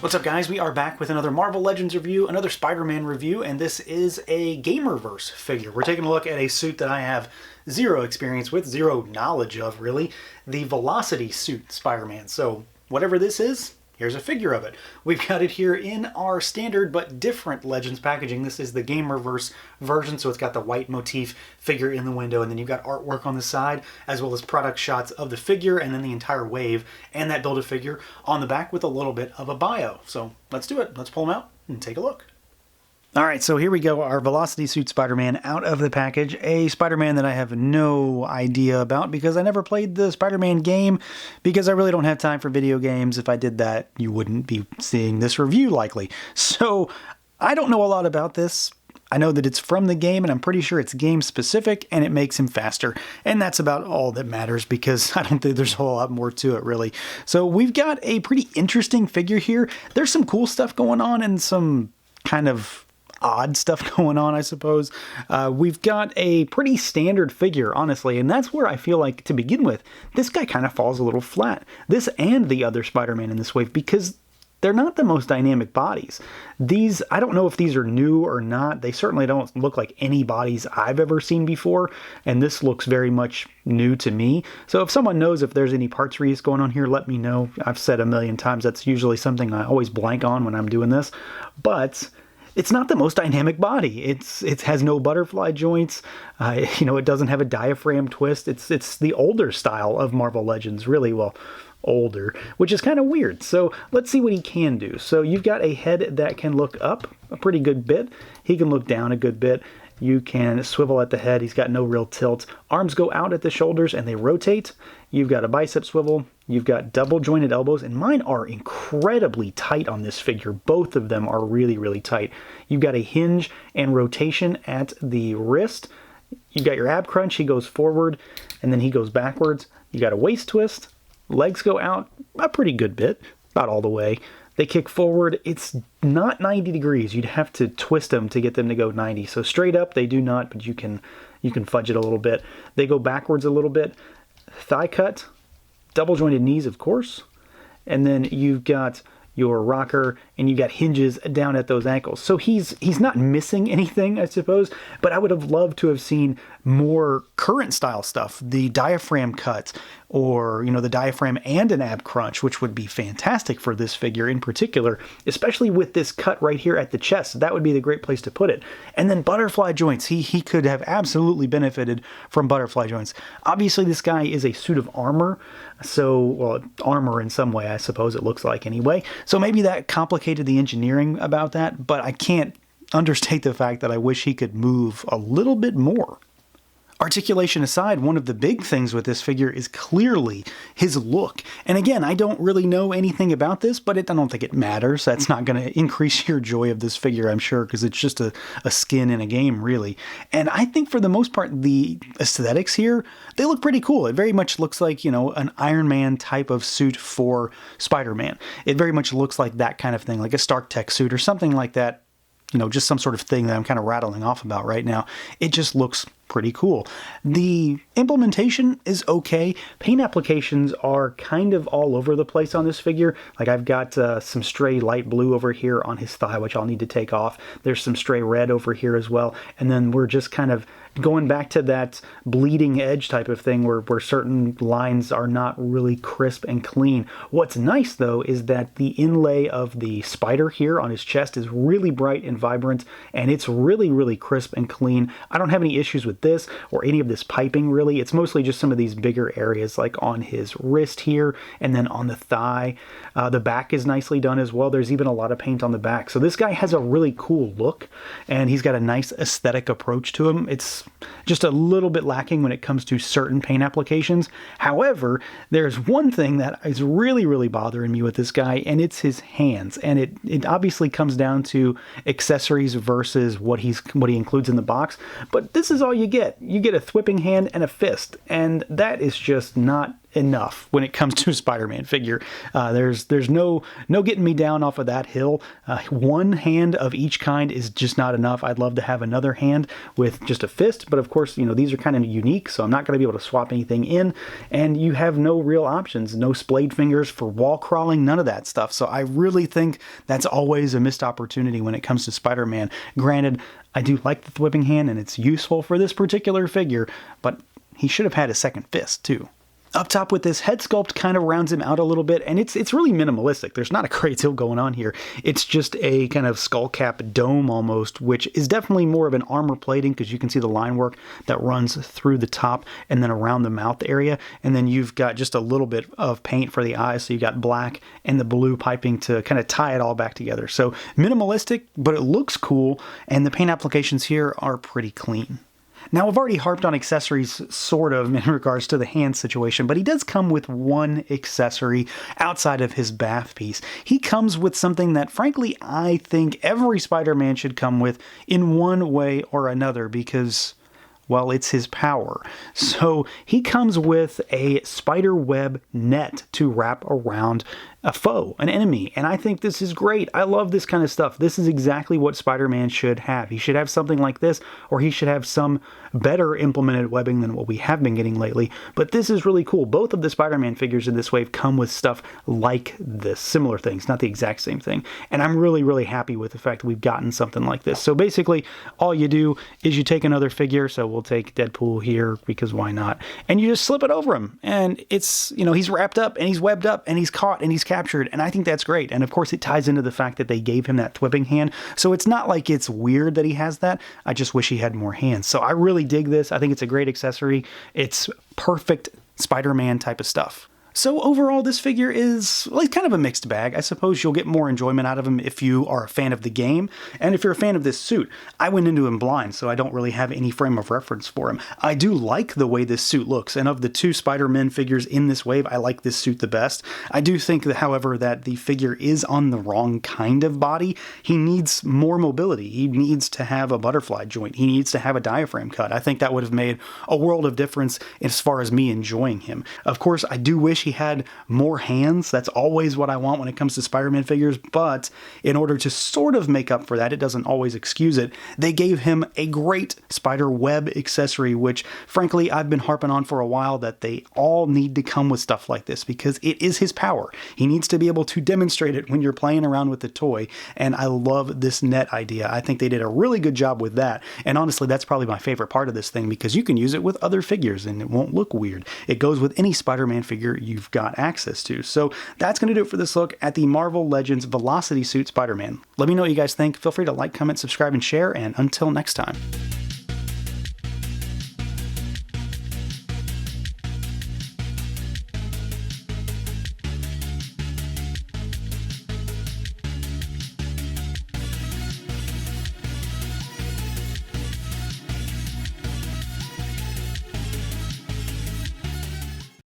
What's up, guys? We are back with another Marvel Legends review, another Spider-Man review, and this is a Gamerverse figure. We're taking a look at a suit that I have zero experience with, zero knowledge of, really. The Velocity suit Spider-Man. So whatever this is, here's a figure of it. We've got it here in our standard but different Legends packaging. This is the Gamerverse version, so it's got the white motif figure in the window, and then you've got artwork on the side, as well as product shots of the figure, and then the entire wave, and that Build-A-Figure on the back with a little bit of a bio. So let's do it. Let's pull them out and take a look. Alright, so here we go, our Velocity Suit Spider-Man out of the package. A Spider-Man that I have no idea about because I never played the Spider-Man game, because I really don't have time for video games. If I did that, you wouldn't be seeing this review likely. So, I don't know a lot about this. I know that it's from the game, and I'm pretty sure it's game specific, and it makes him faster. And that's about all that matters, because I don't think there's a whole lot more to it, really. So we've got a pretty interesting figure here. There's some cool stuff going on, and some kind of odd stuff going on, I suppose. We've got a pretty standard figure, honestly, and that's where I feel like, to begin with, this guy kind of falls a little flat. This and the other Spider-Man in this wave, because they're not the most dynamic bodies. These, I don't know if these are new or not. They certainly don't look like any bodies I've ever seen before, and this looks very much new to me. So if someone knows if there's any parts reuse going on here, let me know. I've said a million times that's usually something I always blank on when I'm doing this, but it's not the most dynamic body. It has no butterfly joints. It doesn't have a diaphragm twist. It's the older style of Marvel Legends, really. Well, older, which is kind of weird. So let's see what he can do. So you've got a head that can look up a pretty good bit. He can look down a good bit. You can swivel at the head. He's got no real tilt. Arms go out at the shoulders and they rotate. You've got a bicep swivel. You've got double jointed elbows, and mine are incredibly tight on this figure. Both of them are really, really tight. You've got a hinge and rotation at the wrist. You've got your ab crunch. He goes forward and then he goes backwards. You got a waist twist. Legs go out a pretty good bit, not all the way. They kick forward. It's not 90 degrees. You'd have to twist them to get them to go 90. So straight up, they do not, but you can fudge it a little bit. They go backwards a little bit. Thigh cut, double jointed knees, of course. And then you've got your rocker, and you got hinges down at those ankles. So he's not missing anything, I suppose, but I would have loved to have seen more current style stuff, the diaphragm cut, or the diaphragm and an ab crunch, which would be fantastic for this figure in particular, especially with this cut right here at the chest. That would be the great place to put it. And then butterfly joints. He could have absolutely benefited from butterfly joints. Obviously, this guy is a suit of armor, so, well, armor in some way, I suppose it looks like anyway. So maybe that complicated the engineering about that, but I can't understate the fact that I wish he could move a little bit more. Articulation aside, one of the big things with this figure is clearly his look. And again, I don't really know anything about this, but I don't think it matters. That's not going to increase your joy of this figure, I'm sure, because it's just a skin in a game, really. And I think for the most part, the aesthetics here, they look pretty cool. It very much looks like, an Iron Man type of suit for Spider-Man. It very much looks like that kind of thing, like a Stark Tech suit or something like that. Just some sort of thing that I'm kind of rattling off about right now. It just looks pretty cool. The implementation is okay. Paint applications are kind of all over the place on this figure. Like I've got some stray light blue over here on his thigh, which I'll need to take off. There's some stray red over here as well. And then we're just kind of going back to that bleeding edge type of thing where certain lines are not really crisp and clean. What's nice though is that the inlay of the spider here on his chest is really bright and vibrant, and it's really, really crisp and clean. I don't have any issues with this or any of this piping really. It's mostly just some of these bigger areas like on his wrist here and then on the thigh. The back is nicely done as well. There's even a lot of paint on the back. So this guy has a really cool look, and he's got a nice aesthetic approach to him. It's just a little bit lacking when it comes to certain paint applications. However, there's one thing that is really, really bothering me with this guy, and it's his hands. And it obviously comes down to accessories versus what he includes in the box. But this is all you get. You get a thwipping hand and a fist, and that is just not enough when it comes to a Spider-Man figure. There's no getting me down off of that hill. One hand of each kind is just not enough. I'd love to have another hand with just a fist, but of course, you know, these are kind of unique, so I'm not going to be able to swap anything in, and you have no real options, no splayed fingers for wall crawling, none of that stuff. So I really think that's always a missed opportunity when it comes to Spider-Man. Granted, I do like the whipping hand, and it's useful for this particular figure, but he should have had a second fist too. Up top with this head sculpt kind of rounds him out a little bit, and it's really minimalistic. There's not a great deal going on here. It's just a kind of skull cap dome almost, which is definitely more of an armor plating because you can see the line work that runs through the top and then around the mouth area. And then you've got just a little bit of paint for the eyes, so you got black and the blue piping to kind of tie it all back together. So minimalistic, but it looks cool, and the paint applications here are pretty clean. Now, I've already harped on accessories, sort of, in regards to the hand situation, but he does come with one accessory outside of his BAF piece. He comes with something that, frankly, I think every Spider-Man should come with in one way or another because, well, it's his power. So he comes with a Spiderweb Net to wrap around a foe, an enemy, and I think this is great. I love this kind of stuff. This is exactly what Spider-Man should have. He should have something like this, or he should have some better implemented webbing than what we have been getting lately, but this is really cool. Both of the Spider-Man figures in this wave come with stuff like this, similar things, not the exact same thing, and I'm really, really happy with the fact that we've gotten something like this. So basically, all you do is you take another figure, so we'll take Deadpool here, because why not, and you just slip it over him, and it's, you know, he's wrapped up, and he's webbed up, and he's caught, and he's captured, and I think that's great. And of course it ties into the fact that they gave him that whipping hand, so it's not like it's weird that he has that. I just wish he had more hands. So I really dig this. I think it's a great accessory. It's perfect Spider-Man type of stuff. So overall, this figure is like kind of a mixed bag. I suppose you'll get more enjoyment out of him if you are a fan of the game, and if you're a fan of this suit. I went into him blind, so I don't really have any frame of reference for him. I do like the way this suit looks, and of the two Spider-Man figures in this wave, I like this suit the best. I do think, that, however, that the figure is on the wrong kind of body. He needs more mobility. He needs to have a butterfly joint. He needs to have a diaphragm cut. I think that would have made a world of difference as far as me enjoying him. Of course, I do wish he had more hands. That's always what I want when it comes to Spider-Man figures, but in order to sort of make up for that, it doesn't always excuse it, they gave him a great spider web accessory, which frankly I've been harping on for a while, that they all need to come with stuff like this because it is his power. He needs to be able to demonstrate it when you're playing around with the toy, and I love this net idea. I think they did a really good job with that, and honestly that's probably my favorite part of this thing because you can use it with other figures and it won't look weird. It goes with any Spider-Man figure you've got access to. So that's going to do it for this look at the Marvel Legends Velocity Suit Spider-Man. Let me know what you guys think. Feel free to like, comment, subscribe, and share, and until next time.